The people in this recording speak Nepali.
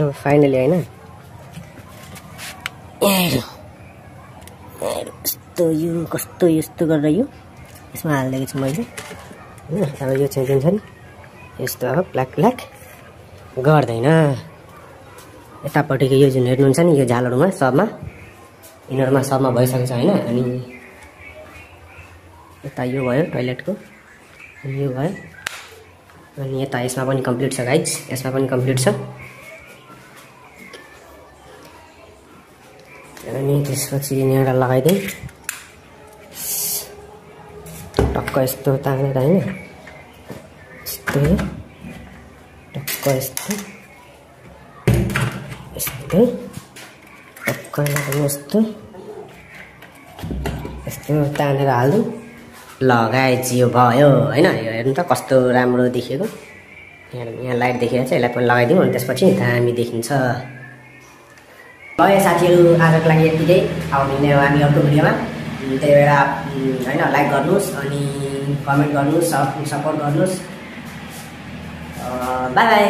अब फाइनली हैन कस्तो यस्तो गरेर यो यसमा हाल्दिएको छु मैले हैन। अब यो चाहिँ जुन छ नि यस्तो अब ब्ल्याक गर्दैन। यतापट्टिको यो जुन हेर्नुहुन्छ नि यो झालहरुमा सबमा यिनीहरुमा सबमा भइसकेछ हैन। अनि यता यो भयो टोयलेटको यो भयो अनि यता यसमा पनि कम्प्लिट छ गाइज यसमा पनि कम्प्लिट छ। अनि त्यसपछि यहाँबाट लगाइदिए टक्क यस्तो तानेर हैन यस्तो टक्क यस्तो यस्तो टक्क यस्तो यस्तो तानेर हाल्नु लगाएपछि यो भयो हैन। यो हेर्नु त कस्तो राम्रो देखिएको यहाँ लाइट देखिरहेछ यसलाई पनि लगाइदिउँ अनि त्यसपछि दामी देखिन्छ। ल साथीहरु आजको लागि यतिकै अब मिल्ने हो हामी अर्को भिडियोमा। त्यही भएर हैन लाइक गर्नुस् अनि कमेन्ट गर्नुस् सपोर्ट गर्नुस्। Bye bye.